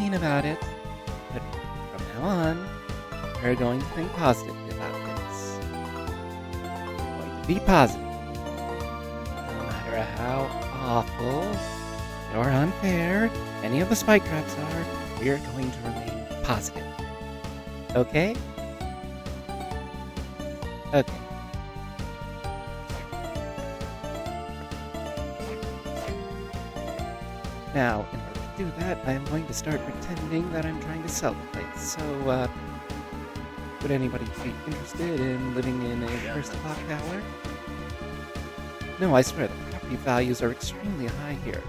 mean about it, but from now on, we're going to think positively about this. We're going to be positive. No matter how awful or unfair any of the spike traps are, we're going to remain positive. Okay? Okay. Now, in order to do that, I am going to start pretending that I'm trying to sell the place. So, would anybody be interested in living in a first clock tower? No, I swear, the property values are extremely high here.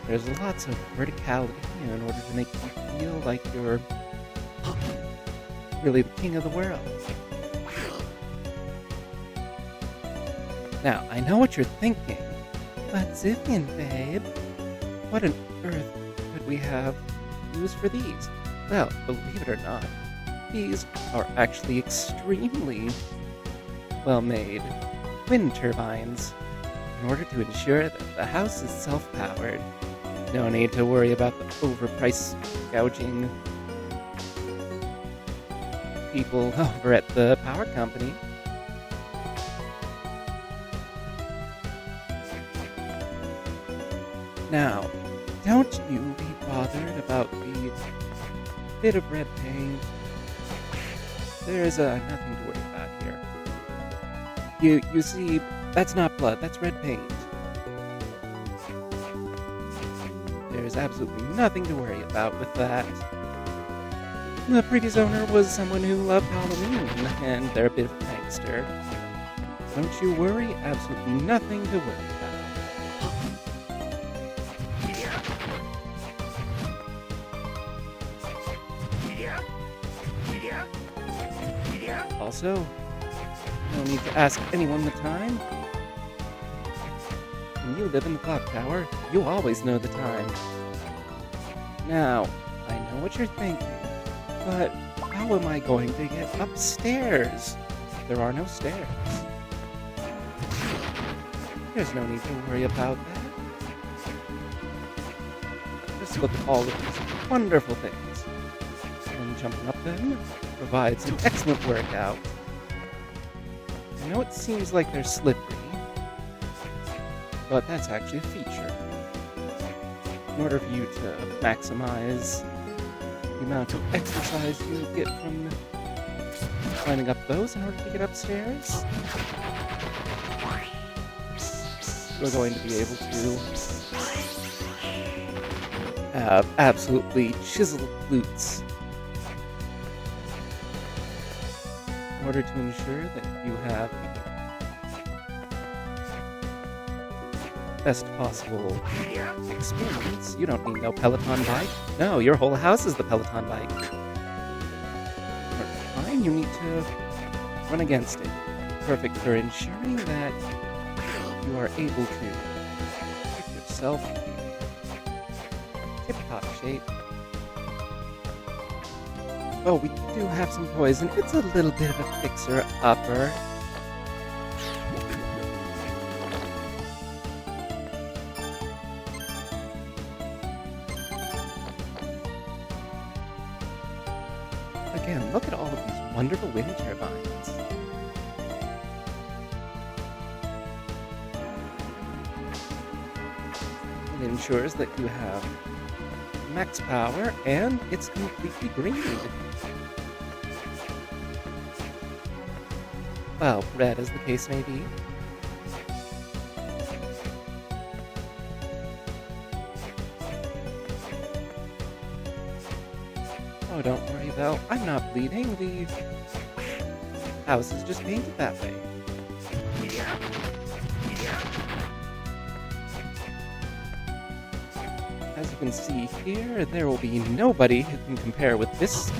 There's lots of verticality in order to make you feel like you're really the king of the world. Now, I know what you're thinking, but Zivian, babe, what on earth could we have used for these? Well, believe it or not, these are actually extremely well-made wind turbines. In order to ensure that the house is self-powered, no need to worry about the overpriced gouging people over at the power company. Now, don't you be bothered about the bit of red paint. There's nothing to worry about here. You see, that's not blood, that's red paint. There's absolutely nothing to worry about with that. The previous owner was someone who loved Halloween, and they're a bit of a prankster. Don't you worry, absolutely nothing to worry about. Also, no need to ask anyone the time. When you live in the clock tower, you always know the time. Now, I know what you're thinking, but how am I going to get upstairs? There are no stairs. There's no need to worry about that. Just look at all of these wonderful things. And jumping up them provides an excellent workout. I know it seems like they're slippery, but that's actually a feature. In order for you to maximize the amount of exercise you get from climbing up those in order to get upstairs, we're going to be able to have absolutely chiseled glutes in order to ensure that you have the best possible experience. You don't need no Peloton bike. No, your whole house is the Peloton bike. Fine, you need to run against it. Perfect for ensuring that you are able to keep yourself tip-top shape. Oh, we do have some poison. It's a little bit of a fixer-upper. Again, look at all of these wonderful wind turbines. It ensures that you have max power and it's completely green. Well, red as the case may be. Oh, don't worry though, I'm not bleeding. The house is just painted that way. As you can see here, there will be nobody who can compare with this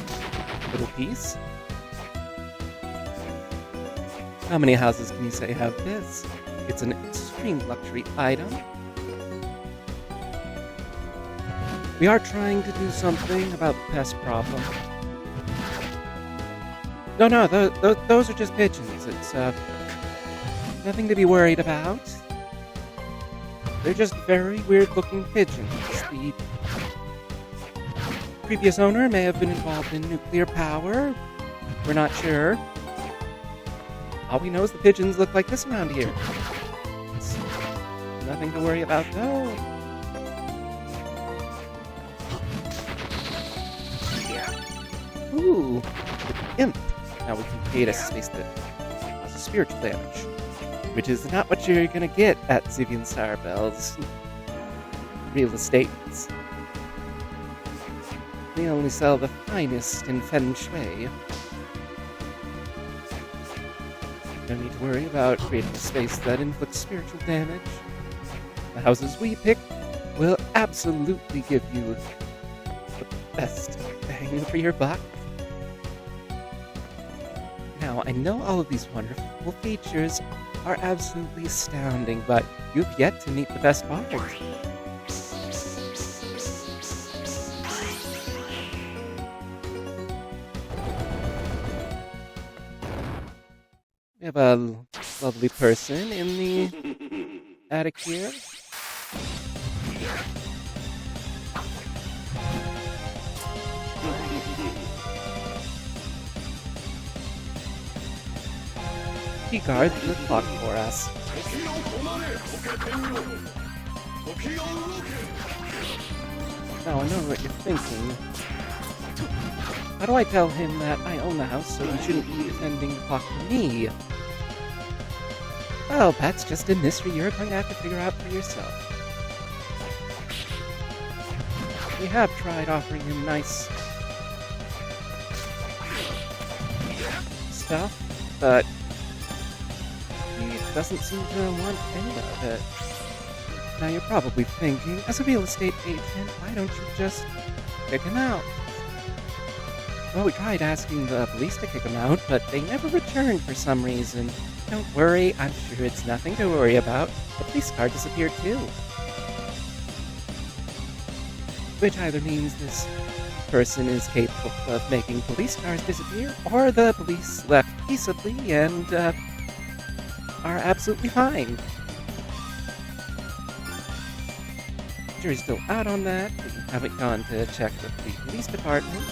little piece. How many houses can you say have this? It's an extreme luxury item. We are trying to do something about the pest problem. No, those are just pigeons. It's nothing to be worried about. They're just very weird-looking pigeons. previous owner may have been involved in nuclear power. We're not sure. All we know is the pigeons look like this around here. It's nothing to worry about, though. Ooh, the imp. Now we can create a space that causes spiritual damage, which is not what you're gonna get at Zivianstarbells. Real estate. They only sell the finest in feng shui. No need to worry about creating a space that inflicts spiritual damage. The houses we pick will absolutely give you the best bang for your buck. Now, I know all of these wonderful features are absolutely astounding, but you've yet to meet the best part. We have a lovely person in the attic here. He guards the clock for us. Now I know what you're thinking. How do I tell him that I own the house, so he shouldn't be defending the clock for me? Well, that's just a mystery you're going to have to figure out for yourself. We have tried offering him nice stuff, but he doesn't seem to want any of it. Now you're probably thinking, as a real estate agent, why don't you just kick him out? Well, we tried asking the police to kick him out, but they never returned for some reason. Don't worry, I'm sure it's nothing to worry about. The police car disappeared too. Which either means this person is capable of making police cars disappear, or the police left peaceably and are absolutely fine. Jury's still out on that. We haven't gone to check with the police department.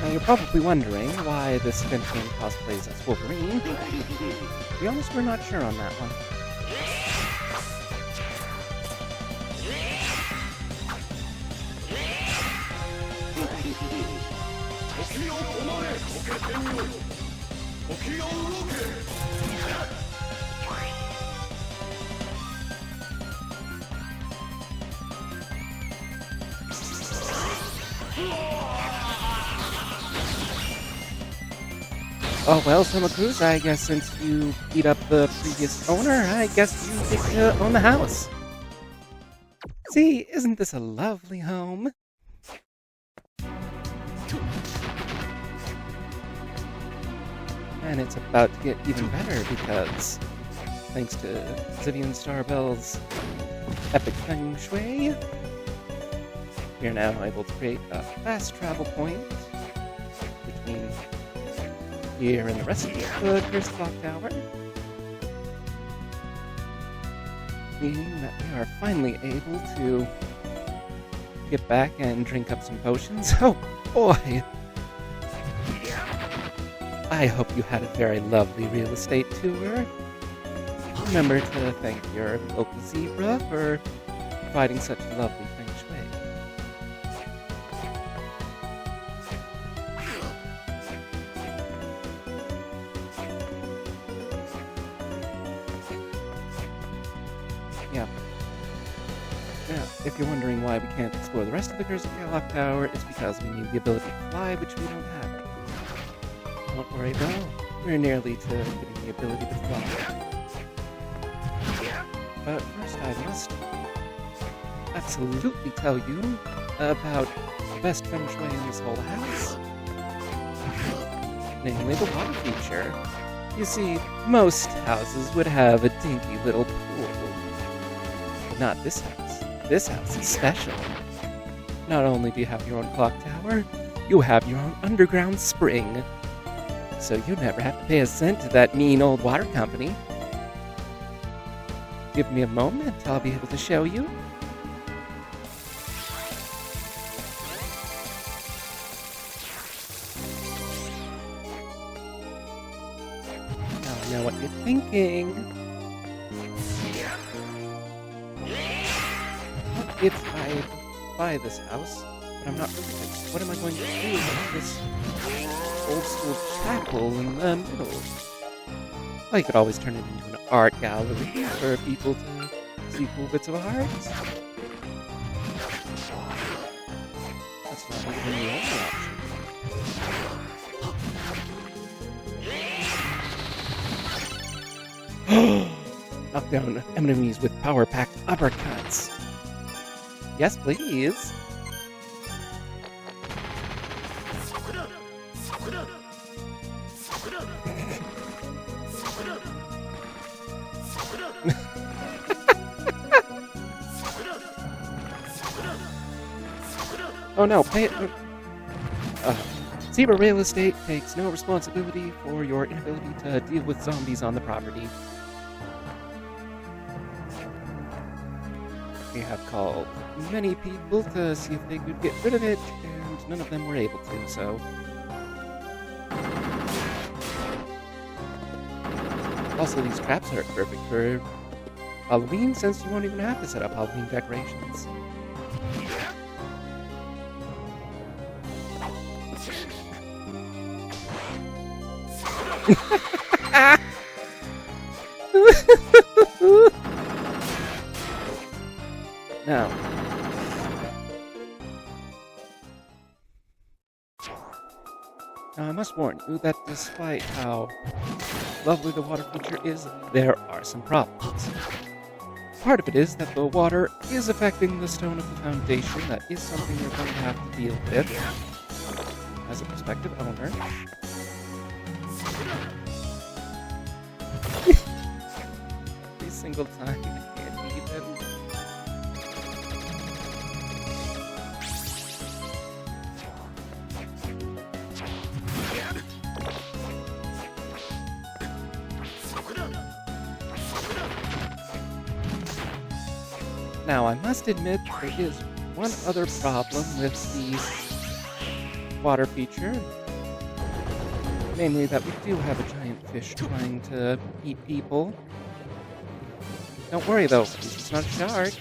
Now you're probably wondering why this Fenton cosplays as Wolverine. To be honest, we're not sure on that one. Oh well, Summer Cruz, I guess since you beat up the previous owner, I guess you get to own the house. See, isn't this a lovely home? And it's about to get even better because, thanks to Zivianstarbells' epic feng shui, we are now able to create a fast travel point between here and the rest of the Cursed Clock Tower, meaning that we are finally able to get back and drink up some potions. Oh boy! I hope you had a very lovely real estate tour. Remember to thank your local zebra for providing such lovely feng shui. Yeah. Now, if you're wondering why we can't explore the rest of the Cursed Clock Tower, it's because we need the ability to fly, which we don't have. Don't worry though, we're nearly to getting the ability to fly. But first I must absolutely tell you about the best feng shui in this whole house. Namely the water feature. You see, most houses would have a dinky little pool. But not this house. This house is special. Not only do you have your own clock tower, you have your own underground spring. So you never have to pay a cent to that mean old water company. Give me a moment, I'll be able to show you. Now I know what you're thinking. What if I buy this house, but I'm not rich? What am I going to do with this old school chapel in the middle? Well, you could always turn it into an art gallery for people to see cool bits of art. That's not even the only option. Knock down enemies with power-packed uppercuts. Yes, please. Oh no, pay it. Zebra Real Estate takes no responsibility for your inability to deal with zombies on the property. We have called many people to see if they could get rid of it, and none of them were able to, so... Also, these traps are perfect for Halloween, since you won't even have to set up Halloween decorations. Now, I must warn you that despite how lovely the water feature is, there are some problems. Part of it is that the water is affecting the stone of the foundation. That is something you're going to have to deal with as a prospective owner. Every single time I can't even. Now, I must admit there is one other problem with the water feature. Namely that we do have a giant fish trying to eat people. Don't worry though, it's not a shark.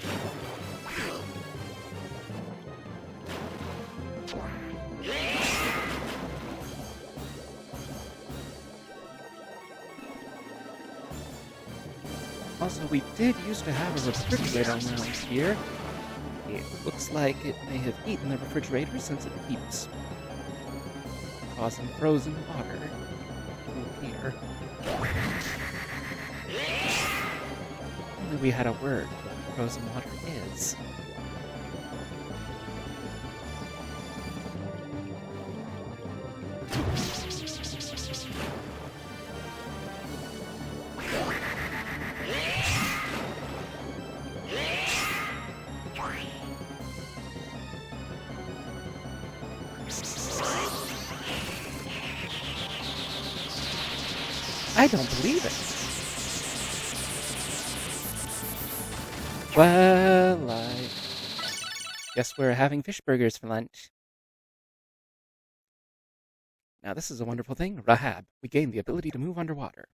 Also, we did used to have a refrigerator around here. It looks like it may have eaten the refrigerator since it keeps causing frozen water in here. Only we had a word what frozen water is. I don't believe it. Well, I guess we're having fish burgers for lunch. Now this is a wonderful thing. Rahab. We gain the ability to move underwater.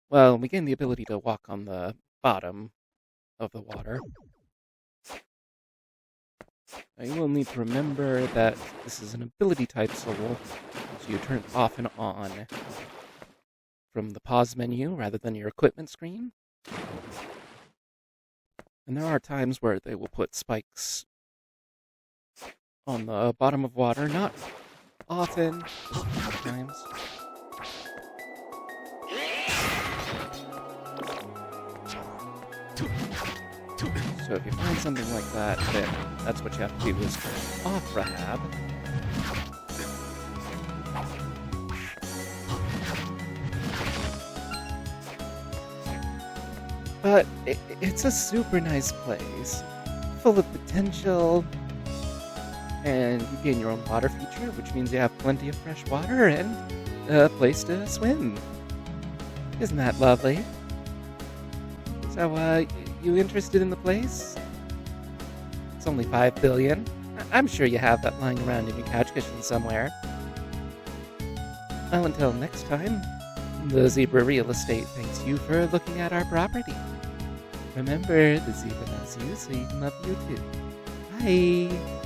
Well, we gain the ability to walk on the bottom of the water. Now you will need to remember that this is an ability type soul, so you turn it off and on from the pause menu rather than your equipment screen. And there are times where they will put spikes on the bottom of water, not often, just sometimes. So if you find something like that, then that's what you have to do is turn off Rahab. But it's a super nice place. full of potential, and you gain your own water feature, which means you have plenty of fresh water and a place to swim. Isn't that lovely? So, you interested in the place? It's only 5 billion. I'm sure you have that lying around in your couch cushion somewhere. Well, until next time, the Zebra Real Estate thanks you for looking at our property. Remember, the zebra loves you, so you can love you too. Bye!